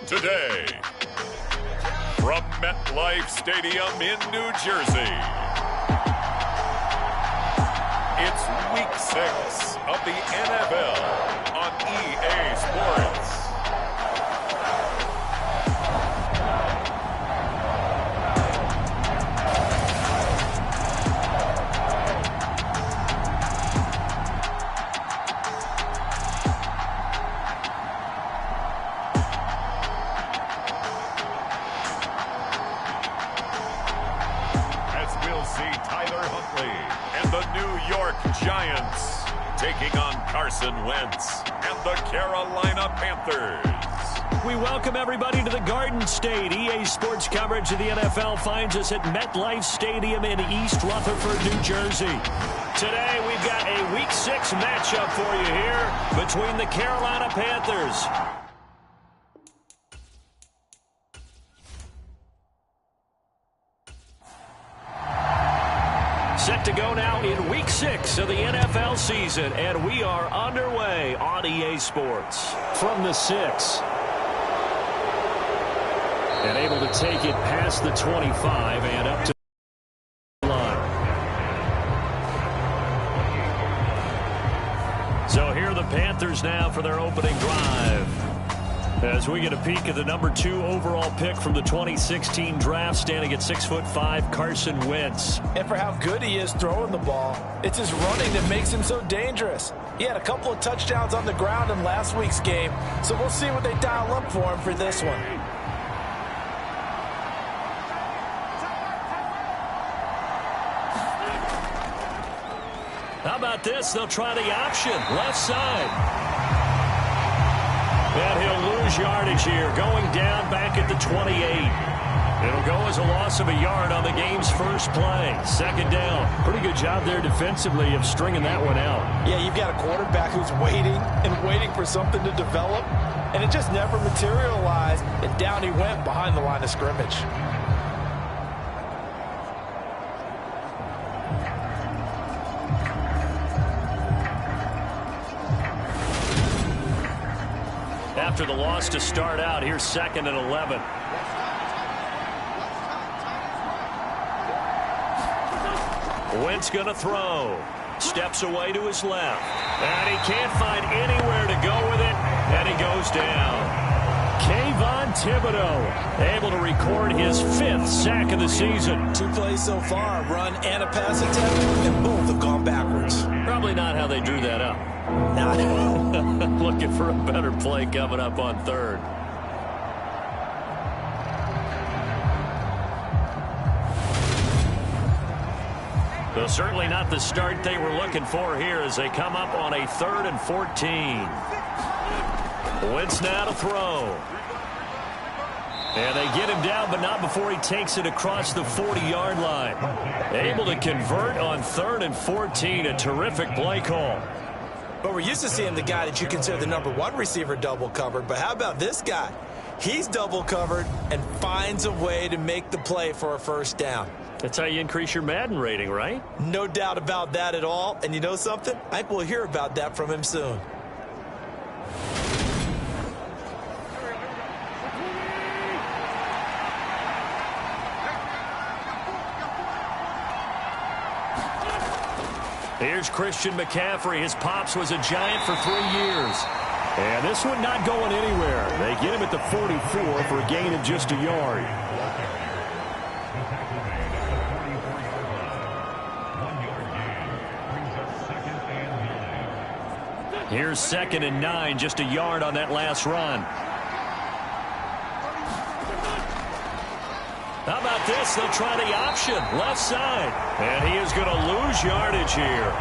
today, from MetLife Stadium in New Jersey, it's Week 6 of the NFL on EA Sports. Giants taking on Carson Wentz and the Carolina Panthers. We welcome everybody to the Garden State. EA Sports coverage of the NFL finds us at MetLife Stadium in East Rutherford, New Jersey. Today we've got a Week 6 matchup for you here between the Carolina Panthers set to go now in Week 6 of the NFL season, and we are underway on EA Sports. From the 6. And able to take it past the 25 and up to the line. So here are the Panthers now for their opening drive. As we get a peek at the number 2 overall pick from the 2016 draft, standing at 6'5", Carson Wentz. And for how good he is throwing the ball, it's his running that makes him so dangerous. He had a couple of touchdowns on the ground in last week's game, so we'll see what they dial up for him for this one. How about this? They'll try the option, left side. And he'll lose yardage here, going down back at the 28. It'll go as a loss of a yard on the game's first play. Second down. Pretty good job there defensively of stringing that one out. Yeah, you've got a quarterback who's waiting and waiting for something to develop, and it just never materialized, and down he went behind the line of scrimmage. After the loss to start out, here's 2nd and 11. Wentz going to throw. Steps away to his left. And he can't find anywhere to go with it, and he goes down. Kayvon Thibodeau able to record his 5th sack of the season. 2 plays so far, a run and a pass attempt, and both have gone backwards. Probably not how they drew that up. Not Looking for a better play coming up on 3rd. So certainly not the start they were looking for here as they come up on a 3rd and 14. Wentz now to throw. And they get him down, but not before he takes it across the 40-yard line. Able to convert on 3rd and 14. A terrific play call. But we're used to seeing the guy that you consider the number 1 receiver double covered. But how about this guy? He's double covered and finds a way to make the play for a first down. That's how you increase your Madden rating, right? No doubt about that at all. And you know something? I think we'll hear about that from him soon. Here's Christian McCaffrey. His pops was a Giant for 3 years. And this one not going anywhere. They get him at the 44 for a gain of just a yard. Here's 2nd and 9, just a yard on that last run. How about this? They'll try the option, left side. And he is going to lose yardage here.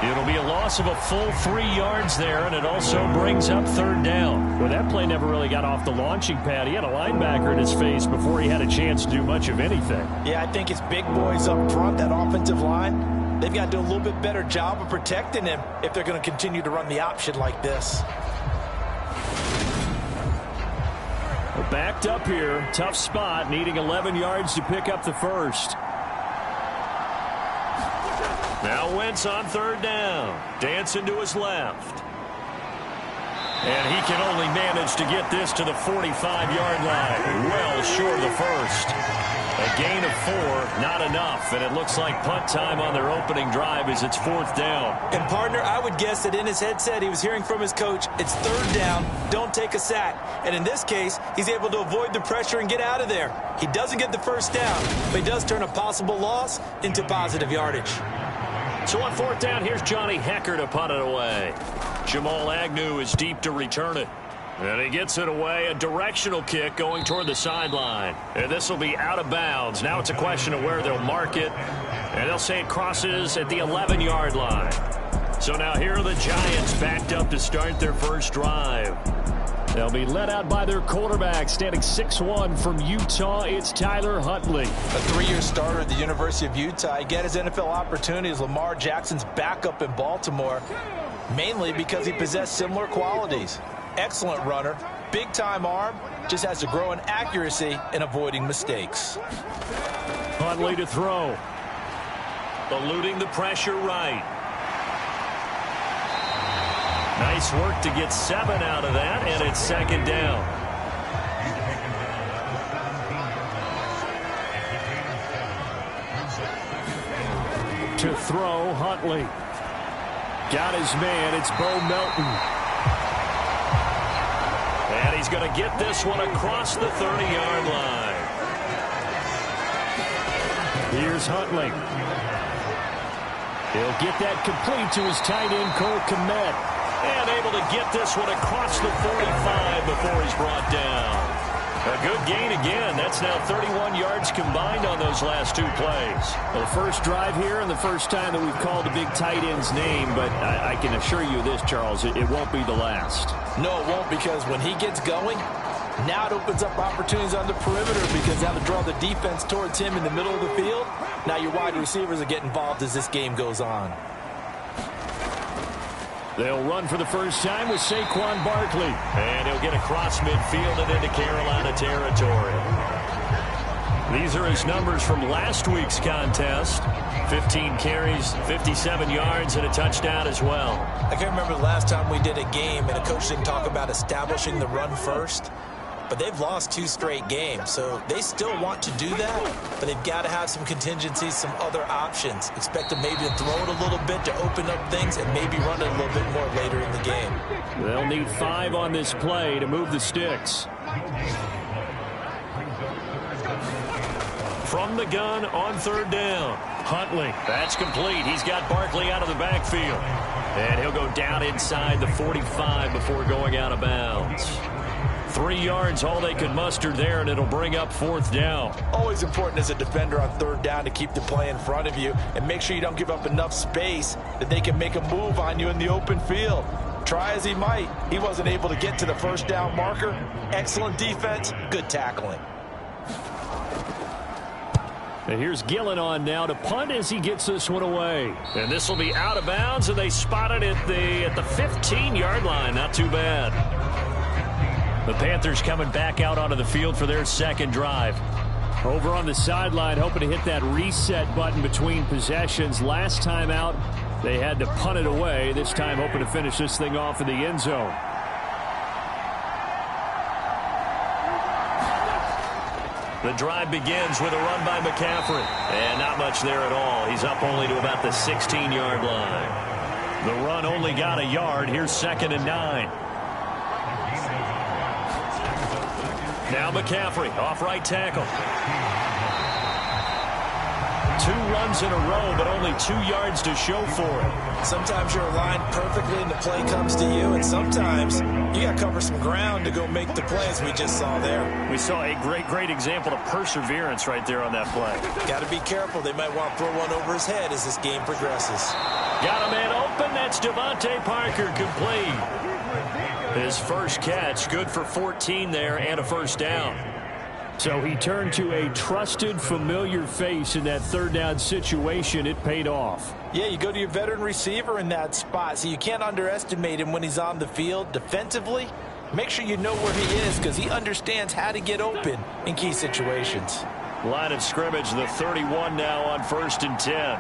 It'll be a loss of a full 3 yards there, and it also brings up 3rd down. Well, that play never really got off the launching pad. He had a linebacker in his face before he had a chance to do much of anything. Yeah, I think his big boys up front, that offensive line, they've got to do a little bit better job of protecting him if they're going to continue to run the option like this. Backed up here, tough spot, needing 11 yards to pick up the first. Now Wentz on 3rd down, dancing to his left. And he can only manage to get this to the 45-yard line. Well short of the first. A gain of 4, not enough. And it looks like punt time on their opening drive as it's 4th down. And, partner, I would guess that in his headset he was hearing from his coach, it's 3rd down, don't take a sack. And in this case, he's able to avoid the pressure and get out of there. He doesn't get the first down, but he does turn a possible loss into positive yardage. So on 4th down, here's Johnny Hecker to punt it away. Jamal Agnew is deep to return it. And he gets it away, a directional kick going toward the sideline. And this will be out of bounds. Now it's a question of where they'll mark it. And they'll say it crosses at the 11-yard line. So now here are the Giants backed up to start their first drive. They'll be led out by their quarterback, standing 6'1" from Utah. It's Tyler Huntley. A 3-year starter at the University of Utah. He got his NFL opportunity as Lamar Jackson's backup in Baltimore, mainly because he possessed similar qualities. Excellent runner, big-time arm, just has to grow in accuracy and avoiding mistakes. Huntley to throw. Eluding the pressure right. Nice work to get 7 out of that, and it's 2nd down. To throw, Huntley. Got his man, it's Bo Melton. And he's going to get this one across the 30-yard line. Here's Huntley. He'll get that complete to his tight end, Cole Kmet. And able to get this one across the 45 before he's brought down. A good gain again. That's now 31 yards combined on those last 2 plays. Well, the first drive here and the first time that we've called a big tight end's name, but I can assure you this, Charles, it won't be the last. No, it won't, because when he gets going, now it opens up opportunities on the perimeter because now to draw the defense towards him in the middle of the field. Now your wide receivers will get involved as this game goes on. They'll run for the first time with Saquon Barkley. And he'll get across midfield and into Carolina territory. These are his numbers from last week's contest. 15 carries, 57 yards, and a touchdown as well. I can't remember the last time we did a game and a coach didn't talk about establishing the run first. But they've lost 2 straight games, so they still want to do that, but they've got to have some contingencies, some other options. Expect them maybe to throw it a little bit to open up things and maybe run it a little bit more later in the game. They'll need 5 on this play to move the sticks. From the gun on 3rd down. Huntley, that's complete. He's got Barkley out of the backfield. And he'll go down inside the 45 before going out of bounds. 3 yards, all they could muster there, and it'll bring up 4th down. Always important as a defender on 3rd down to keep the play in front of you and make sure you don't give up enough space that they can make a move on you in the open field. Try as he might, he wasn't able to get to the 1st down marker. Excellent defense, good tackling. And here's Gillen on now to punt as he gets this one away. And this will be out of bounds, and they spot it at the 15-yard line. Not too bad. The Panthers coming back out onto the field for their 2nd drive. Over on the sideline, hoping to hit that reset button between possessions. Last time out, they had to punt it away. This time hoping to finish this thing off in the end zone. The drive begins with a run by McCaffrey. And not much there at all. He's up only to about the 16-yard line. The run only got a yard. Here's 2nd and 9. Now McCaffrey, off right tackle. 2 runs in a row, but only 2 yards to show for it. Sometimes you're aligned perfectly and the play comes to you, and sometimes you got to cover some ground to go make the play, as we just saw there. We saw a great example of perseverance right there on that play. Got to be careful. They might want to throw one over his head as this game progresses. Got a man open. That's Devontae Parker, complete. His first catch, good for 14 there and a 1st down. So he turned to a trusted, familiar face in that 3rd down situation. It paid off. Yeah, you go to your veteran receiver in that spot, so you can't underestimate him when he's on the field. Defensively, make sure you know where he is because he understands how to get open in key situations. Line of scrimmage, the 31 now on 1st and 10.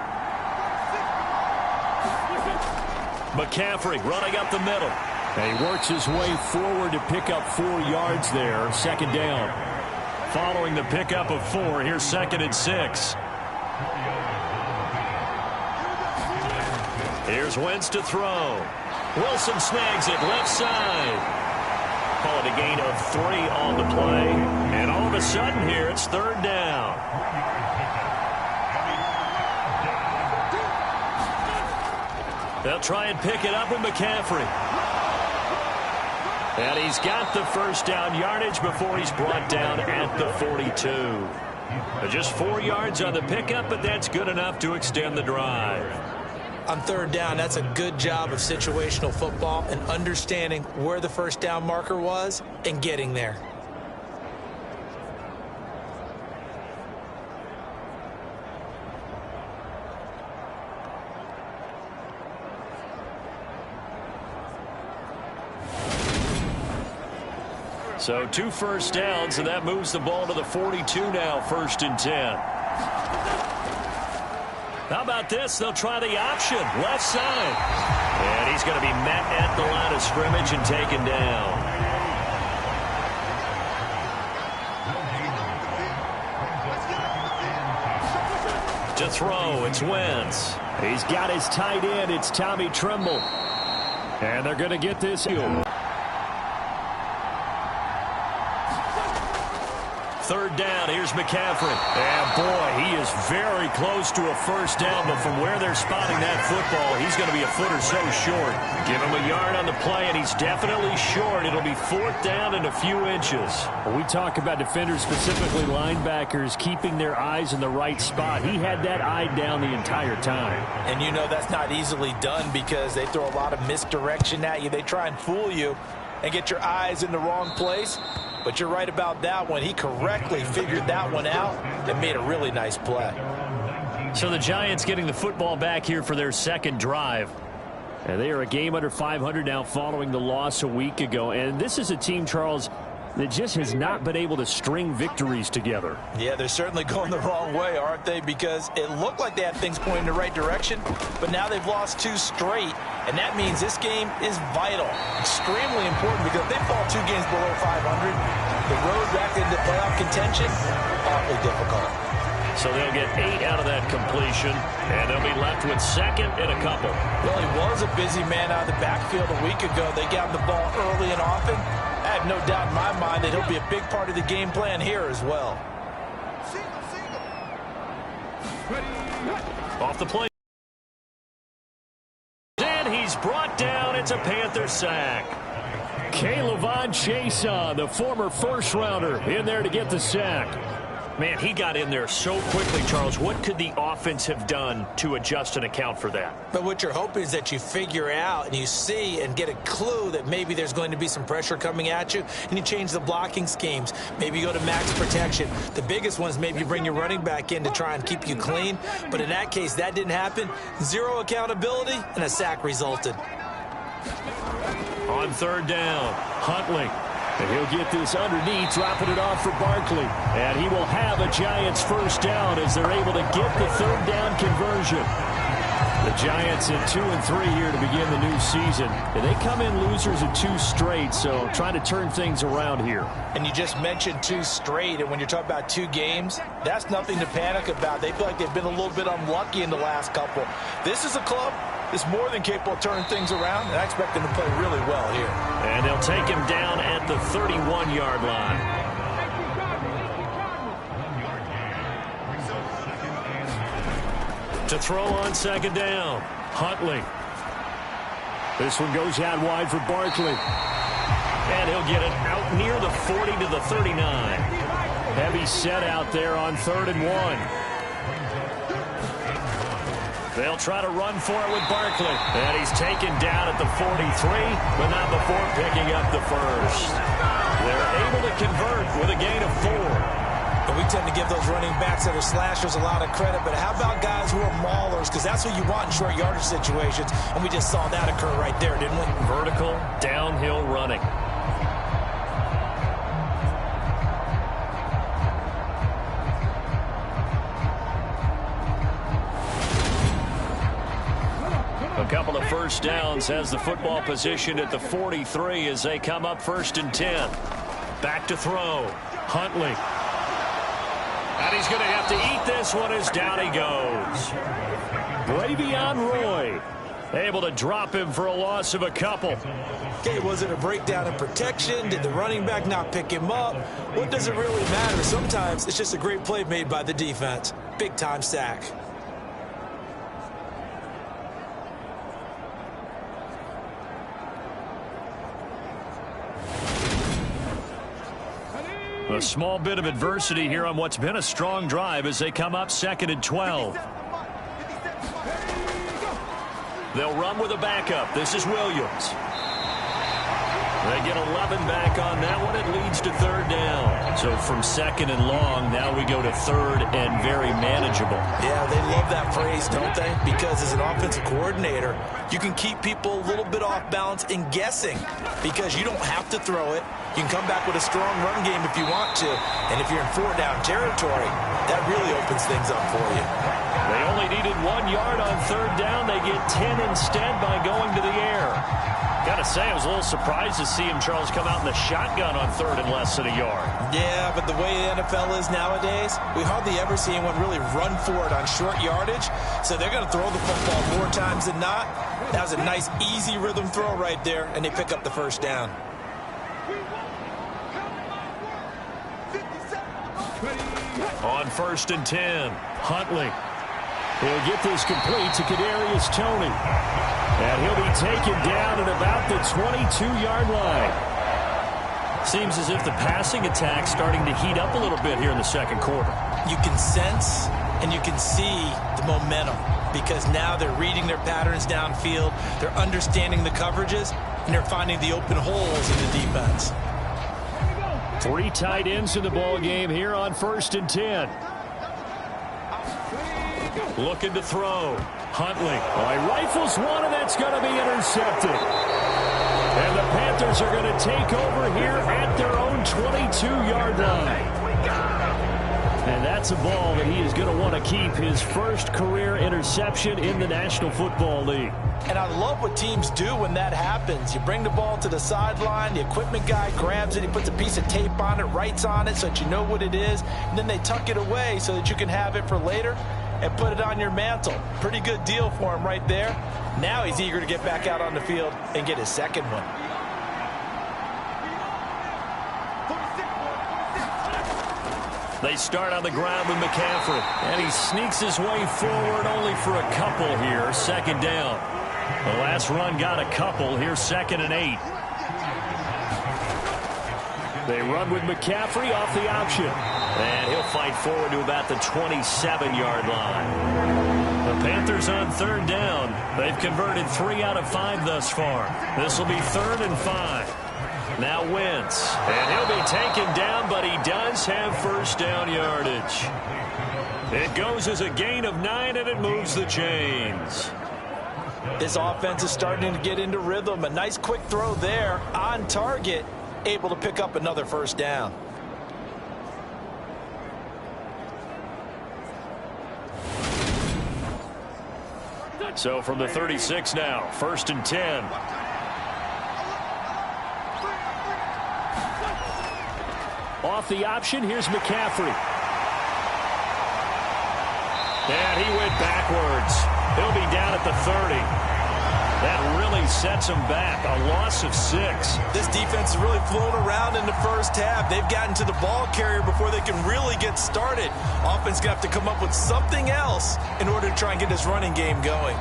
McCaffrey running up the middle. And he works his way forward to pick up 4 yards there. Second down. Following the pickup of 4, here's 2nd and 6. Here's Wentz to throw. Wilson snags it left side. Call it a gain of 3 on the play. And all of a sudden here, it's 3rd down. They'll try and pick it up with McCaffrey. And he's got the first down yardage before he's brought down at the 42. Just 4 yards on the pickup, but that's good enough to extend the drive. On 3rd down, that's a good job of situational football and understanding where the first down marker was and getting there. So 2 first downs, and that moves the ball to the 42 now, 1st and 10. How about this? They'll try the option, left side. And he's going to be met at the line of scrimmage and taken down. To throw, it's Wentz. He's got his tight end. It's Tommy Tremble. And they're going to get this field. 3rd down, here's McCaffrey. And boy, he is very close to a first down, but from where they're spotting that football, he's going to be a foot or so short. Give him a yard on the play, and he's definitely short. It'll be 4th down and a few inches. When we talk about defenders, specifically linebackers, keeping their eyes in the right spot. He had that eye down the entire time. And you know that's not easily done because they throw a lot of misdirection at you. They try and fool you and get your eyes in the wrong place. But you're right about that one. He correctly figured that one out and made a really nice play. So the Giants getting the football back here for their 2nd drive. And they are a game under 500 now following the loss a week ago. And this is a team, Charles, that just has not been able to string victories together. Yeah, they're certainly going the wrong way, aren't they? Because it looked like they had things pointing in the right direction, but now they've lost 2 straight, and that means this game is vital, extremely important, because if they fall 2 games below 500, the road back into playoff contention, awfully difficult. So they'll get 8 out of that completion, and they'll be left with 2nd and a couple. Well, he was a busy man out of the backfield a week ago. They got the ball early and often. I have no doubt in my mind that he'll be a big part of the game plan here as well. Off the play. And he's brought down. It's a Panther sack. K'Lavon Chaisson, the former first-rounder, in there to get the sack. Man, he got in there so quickly, Charles. What could the offense have done to adjust and account for that? But what you're hoping is that you figure out and you see and get a clue that maybe there's going to be some pressure coming at you, and you change the blocking schemes. Maybe you go to max protection. The biggest one is maybe you bring your running back in to try and keep you clean. But in that case, that didn't happen. 0 accountability, and a sack resulted. On 3rd down, Huntley. And he'll get this underneath, dropping it off for Barkley. And he will have a Giants first down as they're able to get the 3rd down conversion. The Giants at 2-3 here to begin the new season. And they come in losers at 2 straight, so trying to turn things around here. And you just mentioned 2 straight, and when you're talking about 2 games, that's nothing to panic about. They feel like they've been a little bit unlucky in the last couple. This is a club that's more than capable of turning things around, and I expect them to play really well here. And they'll take him down at the 31-yard line. To throw on 2nd down, Huntley. This one goes out wide for Barkley. And he'll get it out near the 40 to the 39. Heavy set out there on 3rd and 1. They'll try to run for it with Barkley. And he's taken down at the 43, but not before picking up the first. They're able to convert with a gain of 4. And we tend to give those running backs that are slashers a lot of credit, but how about guys who are maulers? Because that's what you want in short yardage situations, and we just saw that occur right there, didn't we? Vertical, downhill running. A couple of first downs, has the football position at the 43 as they come up 1st and 10. Back to throw. Huntley. And he's going to have to eat this one as down he goes. Bravion Roy able to drop him for a loss of a couple. Okay, was it a breakdown in protection? Did the running back not pick him up? What does it really matter? Sometimes it's just a great play made by the defense. Big-time sack. A small bit of adversity here on what's been a strong drive as they come up 2nd and 12. They'll run with a backup. This is Williams. They get 11 back on that one. It leads to 3rd down. So from 2nd and long, now we go to 3rd and very manageable. Yeah, they love that phrase, don't they? Because as an offensive coordinator, you can keep people a little bit off balance in guessing because you don't have to throw it. You can come back with a strong run game if you want to. And if you're in 4-down territory, that really opens things up for you. They only needed 1 yard on 3rd down. They get 10 instead by going to the air. Got to say, I was a little surprised to see him, Charles, come out in the shotgun on 3rd and less than a yard. Yeah, but the way the NFL is nowadays, we hardly ever see anyone really run for it on short yardage. So they're going to throw the football more times than not. That was a nice, easy rhythm throw right there, and they pick up the 1st down. On 1st and 10, Huntley. He'll get this complete to Kadarius Toney. And he'll be taken down at about the 22-yard line. Seems as if the passing attack's starting to heat up a little bit here in the 2nd quarter. You can sense and you can see the momentum because now they're reading their patterns downfield, they're understanding the coverages, and they're finding the open holes in the defense. 3 tight ends in the ball game here on 1st and 10. Looking to throw. Huntley. Well, he rifles one, and that's going to be intercepted. And the Panthers are going to take over here at their own 22-yard line. And that's a ball that he is going to want to keep, his first career interception in the National Football League. And I love what teams do when that happens. You bring the ball to the sideline, the equipment guy grabs it, he puts a piece of tape on it, writes on it so that you know what it is, and then they tuck it away so that you can have it for later and put it on your mantle. Pretty good deal for him right there. Now he's eager to get back out on the field and get his 2nd one. They start on the ground with McCaffrey, and he sneaks his way forward only for a couple here, 2nd down. The last run got a couple here, 2nd and 8. They run with McCaffrey off the option, and he'll fight forward to about the 27-yard line. The Panthers on 3rd down. They've converted 3 out of 5 thus far. This will be 3rd and 5. Now Wentz, and he'll be taken down, but he does have 1st down yardage. It goes as a gain of 9, and it moves the chains. This offense is starting to get into rhythm. A nice quick throw there on target, able to pick up another 1st down. So from the 36 now, 1st and 10. Off the option, here's McCaffrey. And he went backwards. He'll be down at the 30. That really sets him back. A loss of 6. This defense has really flown around in the first half. They've gotten to the ball carrier before they can really get started. Offense going to have to come up with something else in order to try and get this running game going.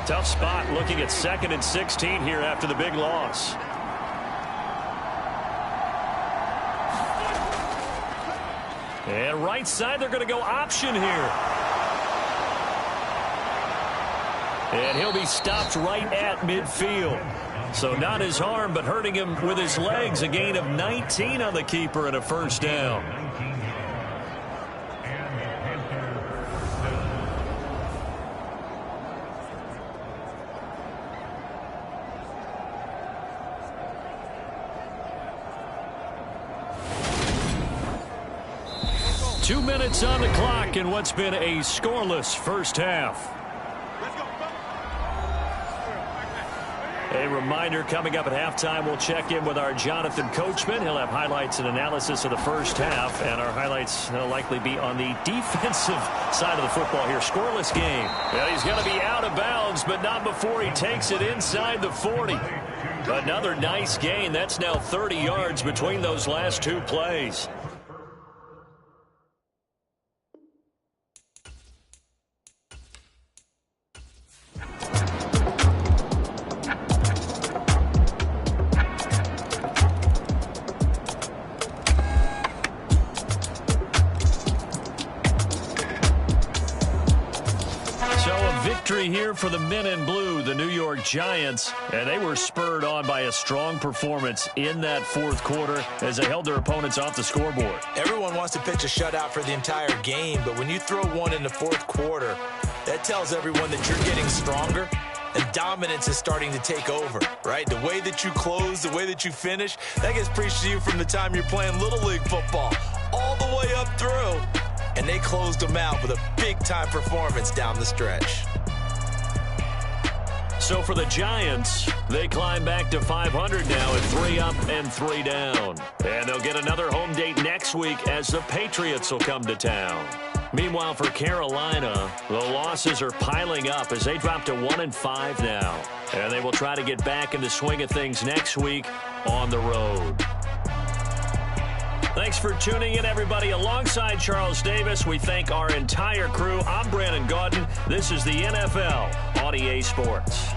Tough spot looking at 2nd and 16 here after the big loss. And right side, they're going to go option here. And he'll be stopped right at midfield. So not his arm, but hurting him with his legs. A gain of 19 on the keeper and a 1st down. 2 minutes on the clock in what's been a scoreless first half. A reminder, coming up at halftime, we'll check in with our Jonathan Coachman. He'll have highlights and analysis of the first half, and our highlights will likely be on the defensive side of the football here. Scoreless game. Well, he's going to be out of bounds, but not before he takes it inside the 40. Another nice gain. That's now 30 yards between those last two plays. Victory here for the men in blue, the New York Giants, and they were spurred on by a strong performance in that fourth quarter as they held their opponents off the scoreboard. Everyone wants to pitch a shutout for the entire game, but when you throw one in the fourth quarter, that tells everyone that you're getting stronger and dominance is starting to take over, right? The way that you close, the way that you finish, that gets preached to you from the time you're playing Little League football all the way up through. And they closed them out with a big-time performance down the stretch. So for the Giants, they climb back to 500 now at 3 up and 3 down. And they'll get another home date next week as the Patriots will come to town. Meanwhile, for Carolina, the losses are piling up as they drop to 1-5 now. And they will try to get back in the swing of things next week on the road. Thanks for tuning in, everybody. Alongside Charles Davis, we thank our entire crew. I'm Brandon Gaudin. This is the NFL on EA Sports.